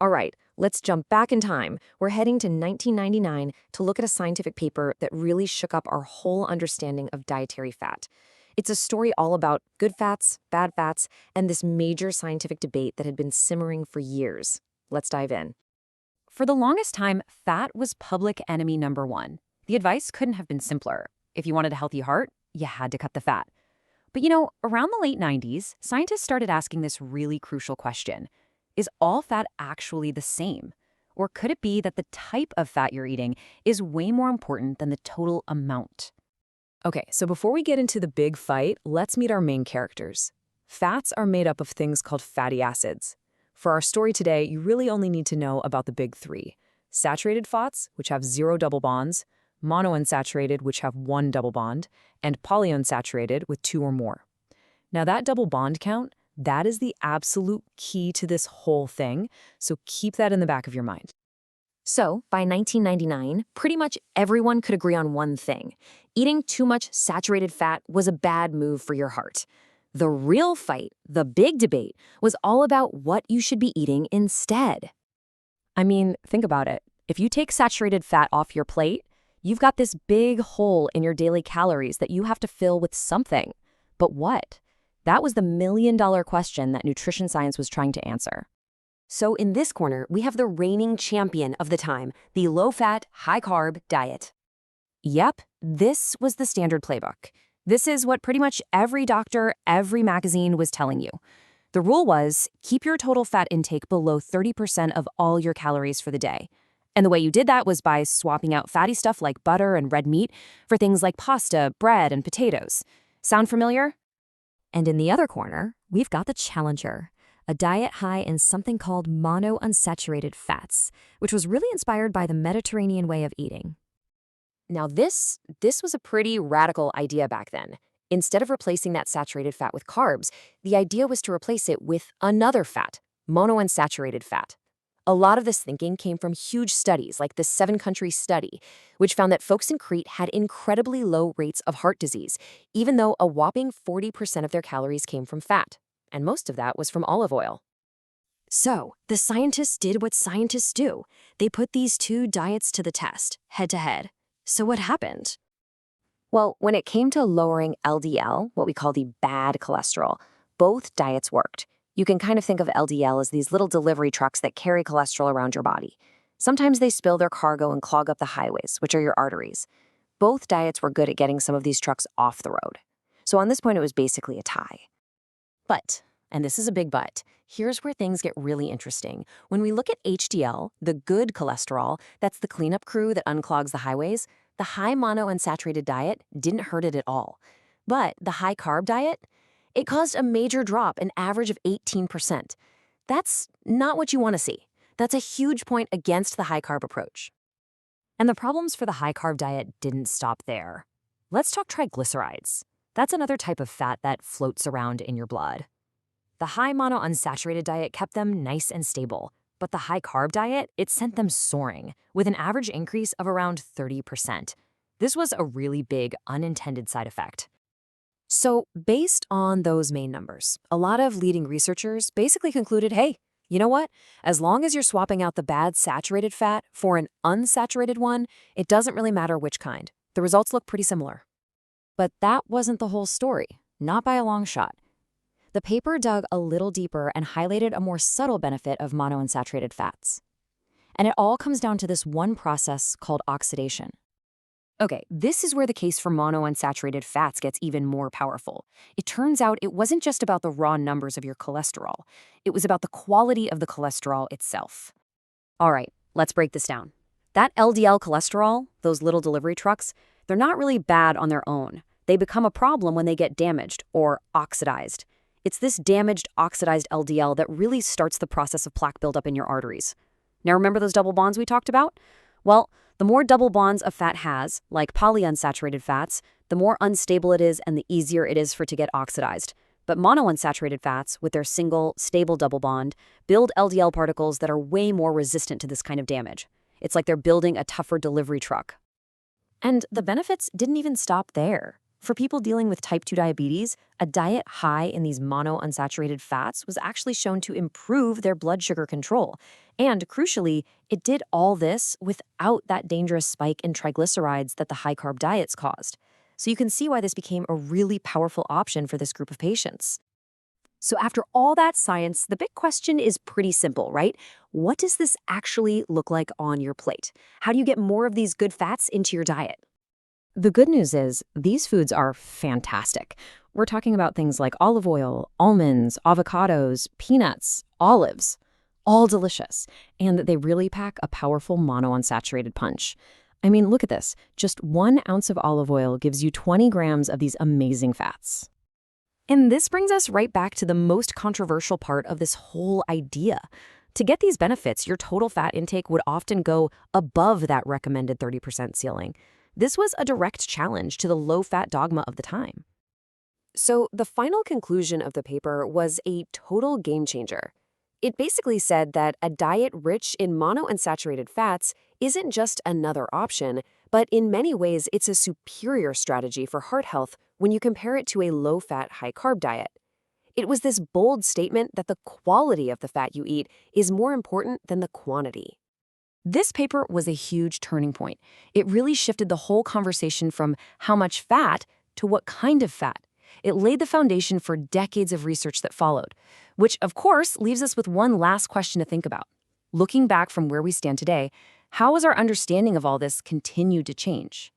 All right, let's jump back in time. We're heading to 1999 to look at a scientific paper that really shook up our whole understanding of dietary fat. It's a story all about good fats, bad fats, and this major scientific debate that had been simmering for years. Let's dive in. For the longest time, fat was public enemy number one. The advice couldn't have been simpler. If you wanted a healthy heart, you had to cut the fat. But around the late 90s, scientists started asking this really crucial question. Is all fat actually the same? Or could it be that the type of fat you're eating is way more important than the total amount? Okay, so before we get into the big fight, let's meet our main characters. Fats are made up of things called fatty acids. For our story today, you really only need to know about the big three: saturated fats, which have 0 double bonds, monounsaturated, which have 1 double bond, and polyunsaturated with 2 or more. Now that double bond count, that is the absolute key to this whole thing, so keep that in the back of your mind. So, by 1999, pretty much everyone could agree on one thing. Eating too much saturated fat was a bad move for your heart. The real fight, the big debate, was all about what you should be eating instead. I mean, think about it. If you take saturated fat off your plate, you've got this big hole in your daily calories that you have to fill with something. But what? That was the million-dollar question that nutrition science was trying to answer. So in this corner, we have the reigning champion of the time, the low-fat, high-carb diet. Yep, this was the standard playbook. This is what pretty much every doctor, every magazine was telling you. The rule was, keep your total fat intake below 30% of all your calories for the day. And the way you did that was by swapping out fatty stuff like butter and red meat for things like pasta, bread, and potatoes. Sound familiar? And in the other corner, we've got the challenger, a diet high in something called monounsaturated fats, which was really inspired by the Mediterranean way of eating. Now this was a pretty radical idea back then. Instead of replacing that saturated fat with carbs, the idea was to replace it with another fat, monounsaturated fat. A lot of this thinking came from huge studies like the 7-country study, which found that folks in Crete had incredibly low rates of heart disease, even though a whopping 40% of their calories came from fat, and most of that was from olive oil. So, the scientists did what scientists do. They put these two diets to the test, head to head. So what happened? Well, when it came to lowering LDL, what we call the bad cholesterol, both diets worked. You can kind of think of LDL as these little delivery trucks that carry cholesterol around your body. Sometimes they spill their cargo and clog up the highways, which are your arteries. Both diets were good at getting some of these trucks off the road. So on this point, it was basically a tie. But, and this is a big but, here's where things get really interesting. When we look at HDL, the good cholesterol, that's the cleanup crew that unclogs the highways, the high monounsaturated diet didn't hurt it at all. But the high-carb diet, it caused a major drop, an average of 18%. That's not what you want to see. That's a huge point against the high-carb approach. And the problems for the high-carb diet didn't stop there. Let's talk triglycerides. That's another type of fat that floats around in your blood. The high monounsaturated diet kept them nice and stable, but the high-carb diet, it sent them soaring, with an average increase of around 30%. This was a really big unintended side effect. So based on those main numbers, a lot of leading researchers basically concluded, hey, you know what? As long as you're swapping out the bad saturated fat for an unsaturated one, it doesn't really matter which kind. The results look pretty similar. But that wasn't the whole story, not by a long shot. The paper dug a little deeper and highlighted a more subtle benefit of monounsaturated fats. And it all comes down to this one process called oxidation. Okay, this is where the case for monounsaturated fats gets even more powerful. It turns out it wasn't just about the raw numbers of your cholesterol. It was about the quality of the cholesterol itself. All right, let's break this down. That LDL cholesterol, those little delivery trucks, they're not really bad on their own. They become a problem when they get damaged or oxidized. It's this damaged, oxidized LDL that really starts the process of plaque buildup in your arteries. Now remember those double bonds we talked about? Well, the more double bonds a fat has, like polyunsaturated fats, the more unstable it is and the easier it is for it to get oxidized. But monounsaturated fats, with their single, stable double bond, build LDL particles that are way more resistant to this kind of damage. It's like they're building a tougher delivery truck. And the benefits didn't even stop there. For people dealing with type 2 diabetes, a diet high in these monounsaturated fats was actually shown to improve their blood sugar control. And crucially, it did all this without that dangerous spike in triglycerides that the high-carb diets caused. So you can see why this became a really powerful option for this group of patients. So after all that science, the big question is pretty simple, right? What does this actually look like on your plate? How do you get more of these good fats into your diet? The good news is these foods are fantastic. We're talking about things like olive oil, almonds, avocados, peanuts, olives, all delicious. And they really pack a powerful monounsaturated punch. I mean, look at this. Just 1 ounce of olive oil gives you 20 grams of these amazing fats. And this brings us right back to the most controversial part of this whole idea. To get these benefits, your total fat intake would often go above that recommended 30% ceiling. This was a direct challenge to the low-fat dogma of the time. So the final conclusion of the paper was a total game changer. It basically said that a diet rich in monounsaturated fats isn't just another option, but in many ways it's a superior strategy for heart health when you compare it to a low-fat, high-carb diet. It was this bold statement that the quality of the fat you eat is more important than the quantity. This paper was a huge turning point. It really shifted the whole conversation from how much fat to what kind of fat. It laid the foundation for decades of research that followed, which, of course, leaves us with one last question to think about. Looking back from where we stand today, how has our understanding of all this continued to change?